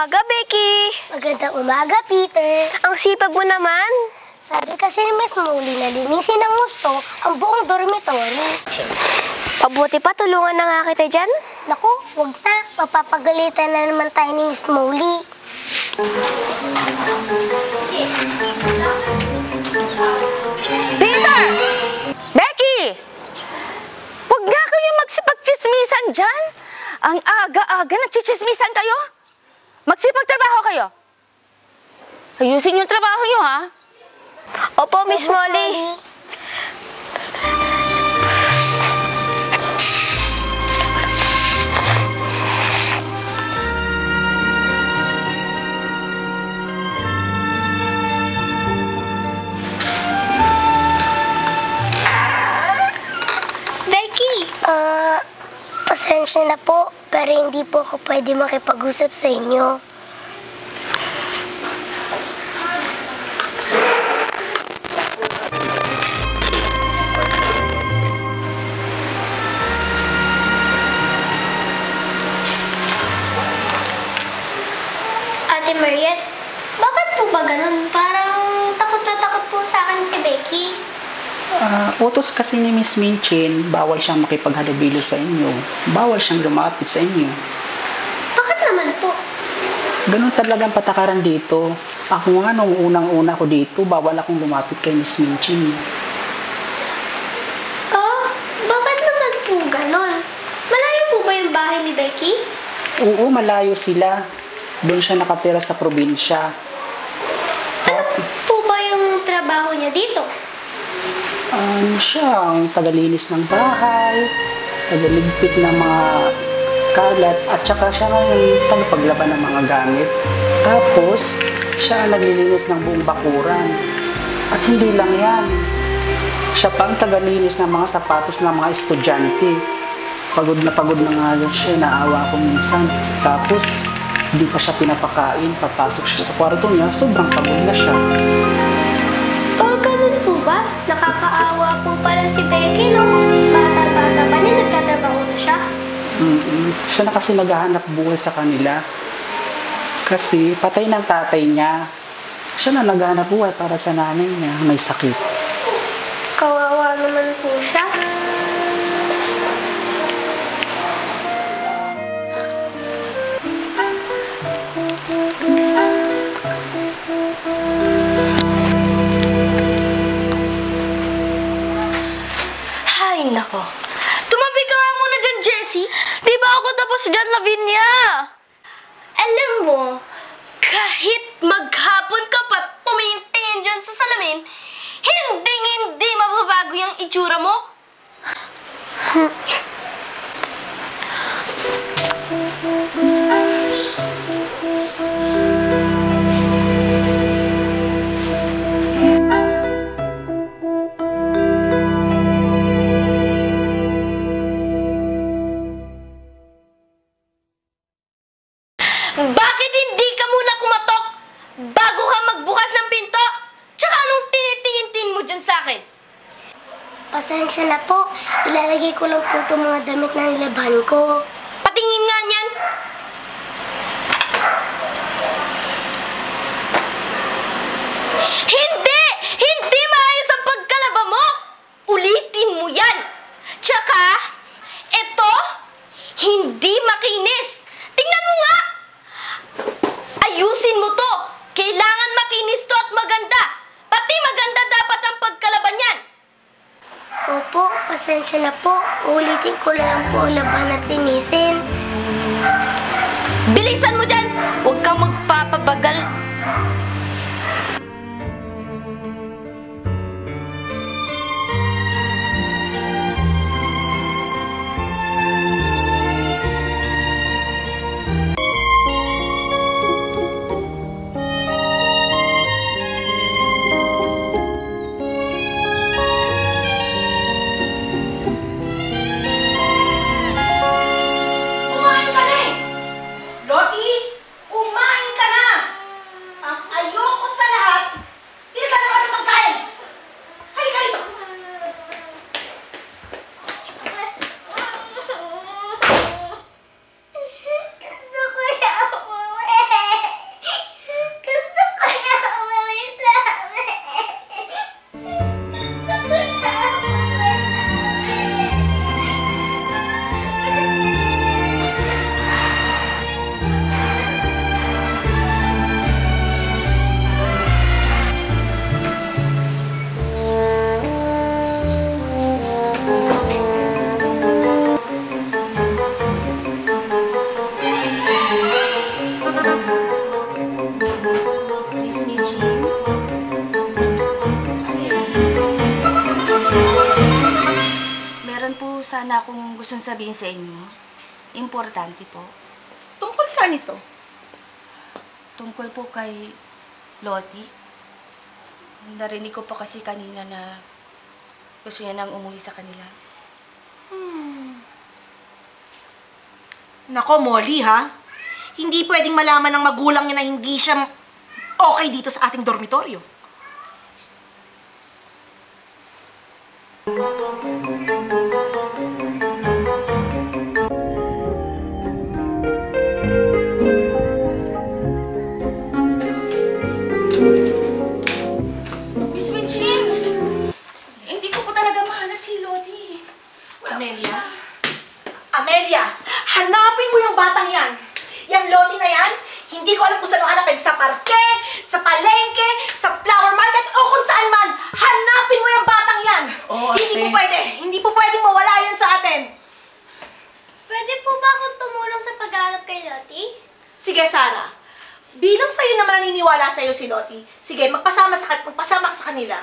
umaga, Becky. Magandang umaga, Peter. Ang sipag mo naman. Sabi kasi ni Miss Molly na linisin ng gusto ang buong dormitory. Pabuti pa, tulungan na nga kita dyan. Naku, wag na. Mapapagalitan na naman tayo ni Miss Molly. Peter! Becky! Huwag nga kayo magsipag-chismisan dyan. Ang aga-aga nagchichismisan kayo. Magsipag-trabaho kayo. Ayusin yung trabaho nyo, ha? Opo, Miss Molly. Becky! Pasensya na po, pero hindi po ako pwede makipag-usap sa inyo. Ate Mariette, bakit po ba ganun? Parang takot na takot po sa akin si Becky. Utos kasi ni Miss Minchin, bawal siyang makipaghalubilo sa inyo. Bawal siyang lumapit sa inyo. Bakit naman po? Ganun talagang patakaran dito. Ako nga, nung unang-una ko dito, bawal akong lumapit kay Miss Minchin. Bakit naman po ganun? Malayo po ba yung bahay ni Becky? Oo, malayo sila. Doon siya nakatira sa probinsya. Ano po ba yung trabaho niya dito? Siya ang tagalinis ng bahay, tagaligpit ng mga kalat, at saka siya nga yung tagapaglaban ng mga gamit. Tapos, siya ang naglilinis ng buong bakuran. At hindi lang yan. Siya pa ang tagalinis ng mga sapatos ng mga estudyante. Pagod na nga siya, naawa ko minsan. Tapos, hindi pa siya pinapakain, papasok siya sa kwarto niya, sobrang pagod na siya. Ganun po ba? Nakakaawa po pala si Becky, no? Bata-bata pa niya, nagtatrabaho na siya. Siya na kasi naghahanap buhay sa kanila. Kasi patay ng tatay niya. Siya na naghahanap buhay para sa nanay niya, may sakit. Kawawa naman po siya. Ay, nako. Tumabi ka nga muna dyan, Jessie. Di ba ako tapos dyan, Lavinia? Alam mo, kahit maghapon ka pa tumingin dyan sa salamin, hindi mababago yung itsura mo. Bakit hindi ka muna kumatok bago ka magbukas ng pinto? Tsaka anong tinitingin-tingin mo dyan sa akin? Pasensya na po. Ilalagay ko lang po itong mga damit na nilaban ko. Patingin nga niyan. Hindi maayos ang pagkalaba mo! Ulitin mo yan! Tsaka, eto, hindi makinis. Tingnan mo nga! Ayusin mo to! Kailangan makinis to at maganda! Pati maganda dapat ang pagkalaban yan! Opo, pasensya na po. Ulitin ko lang po ang laban at linisin. Bilisan mo dyan! Huwag kang magpapabagal. Kumain ka na eh! Loti, Meron po sana akong gustong sabihin sa inyo. Importante po. Tungkol saan ito? Tungkol po kay Lottie. Narinig ko po kasi kanina na gusto niya nang umuwi sa kanila. Nako, Molly, ha? Hindi pwedeng malaman ng magulang niya na hindi siya okay dito sa ating dormitoryo. Miss Minchin! Hindi ko po talaga mahanap si Lottie. Amelia? Amelia, hanapin mo yung batang yan. Yang Lottie na yan, hindi ko alam kung saan hanapin. Sa parke, sa palengke, sa flower market, o kung saan man. Hanapin mo yung batang yan. Hindi po pwedeng mawala yan sa atin. Pwede po ba akong tumulong sa paghahanap kay Lottie? Sige, Sarah. Bilang sa'yo naman naniniwala sa'yo si Lottie, sige, magpasama ka sa kanila.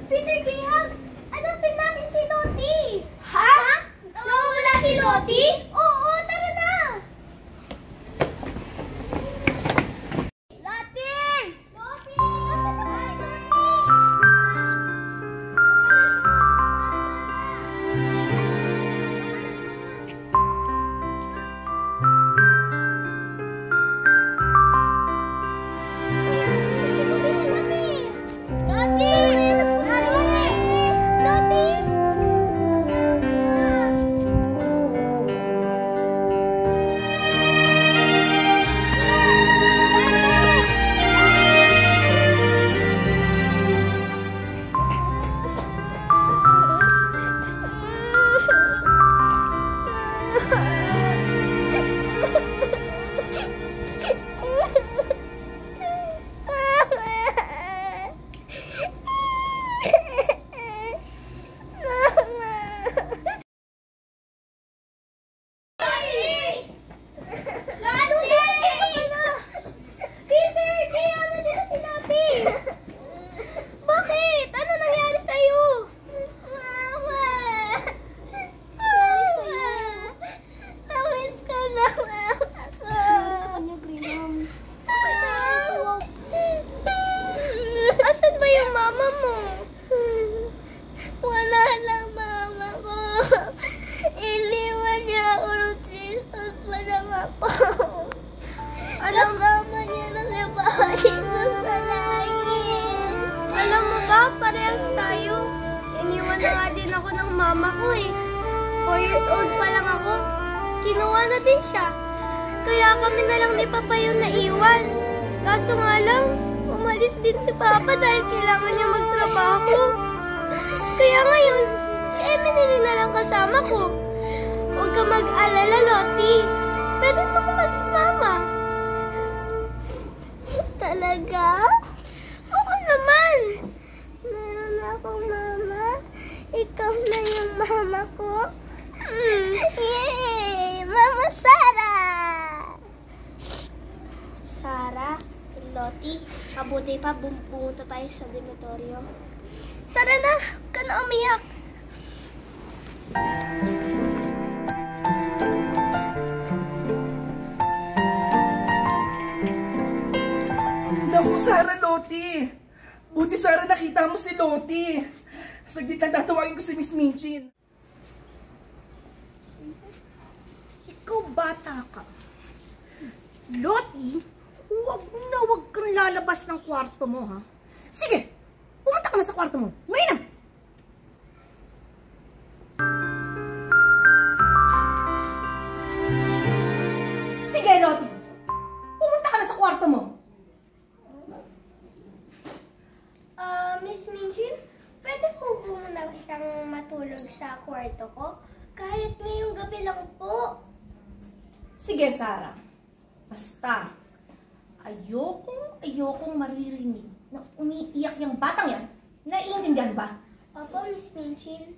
Peter Graham, hanapin natin si Lottie! Ha? Nawawala si Lottie? Oo, tara na! Lottie! Lottie! Nasaan na ba Kasama niya na si Paris sa langit. Alam mo ba, parehas tayo. Iniwan na nga din ako ng mama ko eh. 4 years old pa lang ako. Kinuha na din siya. Kaya kami na lang ni Papa yung naiwan. Kaso nga lang, umalis din si Papa dahil kailangan niya magtrabaho. Kaya ngayon, si Emily na lang kasama ko. Huwag ka mag-alala, Lottie. Pwede mo ko maging mama. Talaga? Oo naman. Meron akong mama. Ikaw na yung mama ko. Yay! Mama Sarah! Sarah, Lottie, mabuti pa pumunta tayo sa dormitoryo. Tara na! Huwag ka na umiyak! Naku, Sarah, Lottie. Buti, Sarah, nakita mo si Lottie. Saglit lang tatawagin ko si Miss Minchin. Ikaw bata ka. Lottie, huwag kang lalabas ng kwarto mo, ha? Sige, pumunta ka na sa kwarto mo. Ngayon na! Sige, Lottie. Pumunta ka na sa kwarto mo. Miss Minchin, pwede po muna siyang matulog sa kwarto ko? Kahit ngayong gabi lang po. Sige, Sarah. Basta, ayokong maririnig na umiiyak yung batang yan. Naiintindihan ba? Opo, Miss Minchin.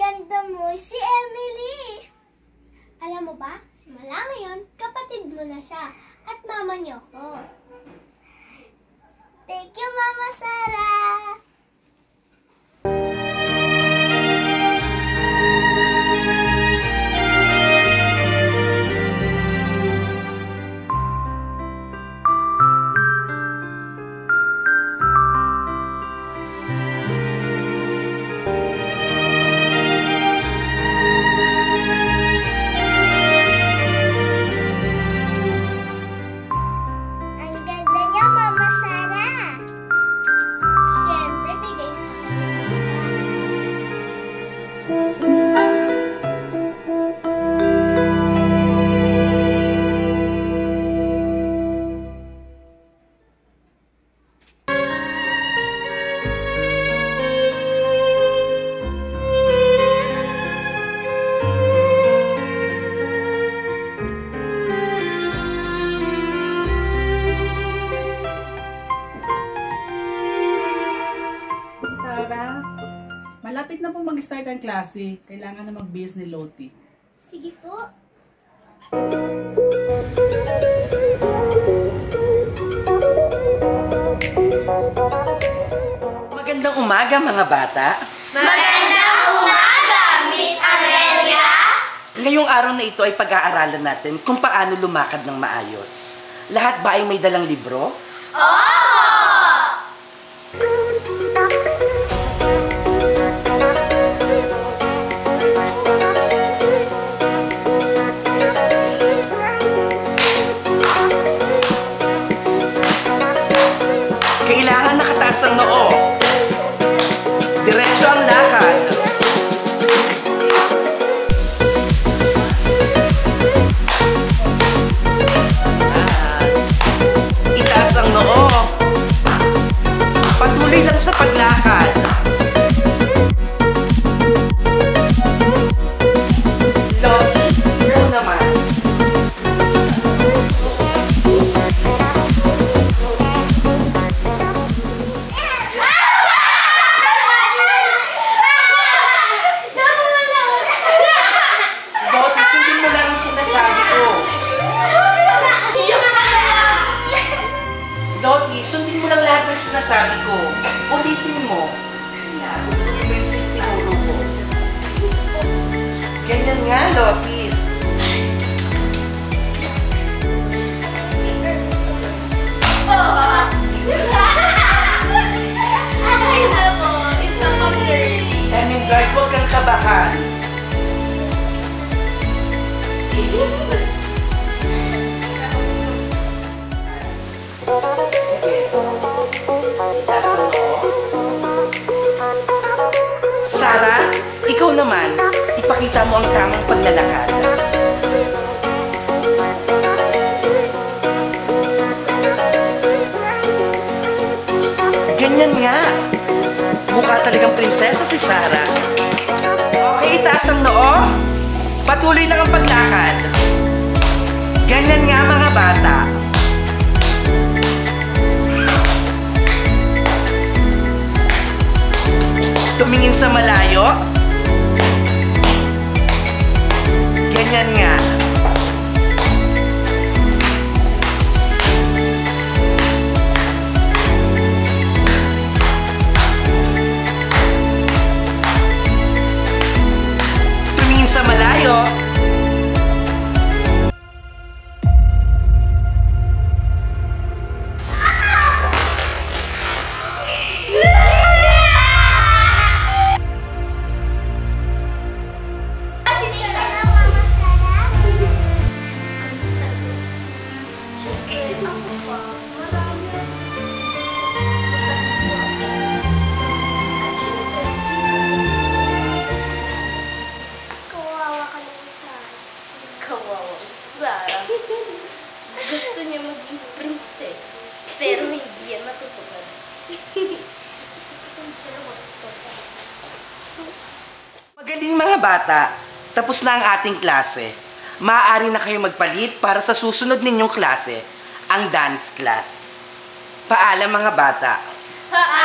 ganda mo, si Emily. Alam mo ba, simula ngayon, kapatid mo na siya. At mama niyo ko. Thank you, Mama Sarah. Malapit na po mag-start ang klase. Kailangan na mag-bihis ni Lottie. Sige po. Magandang umaga mga bata. Magandang umaga, Miss Amelia. Ngayong araw na ito ay pag-aaralan natin kung paano lumakad ng maayos. Lahat ba ay may dalang libro? Oo! Kailangan nakataas ang noo. Diretso ang lakad. Itaas ang noo. Patuloy lang sa paglakad. Lottie, ikaw naman. Lottie, sundin mo lang lahat ng sinasabi ko. Ulitin mo. Basic siguro ko. Ganyan nga, Lottie. Ay na po, isa pang girly. Emingard, huwag kang kabahan. Sarah, ikaw naman, ipakita mo ang tamang paglalakad. Ganyan nga. Mukha talagang prinsesa si Sarah. Okay, itaas ang noo. Patuloy lang ang paglakad. Ganyan nga mga bata. Tumingin sa malayo. Ganyan nga. Tumingin sa malayo. Kawawa ka na isa. Kawawang Sarah. Gusto niya maging princess, pero hindi yan matutupad. Magaling mga bata. Tapos na ang ating klase. Maaari na kayo magpalit para sa susunod ninyong klase, ang dance class. Paalam mga bata. Paalam!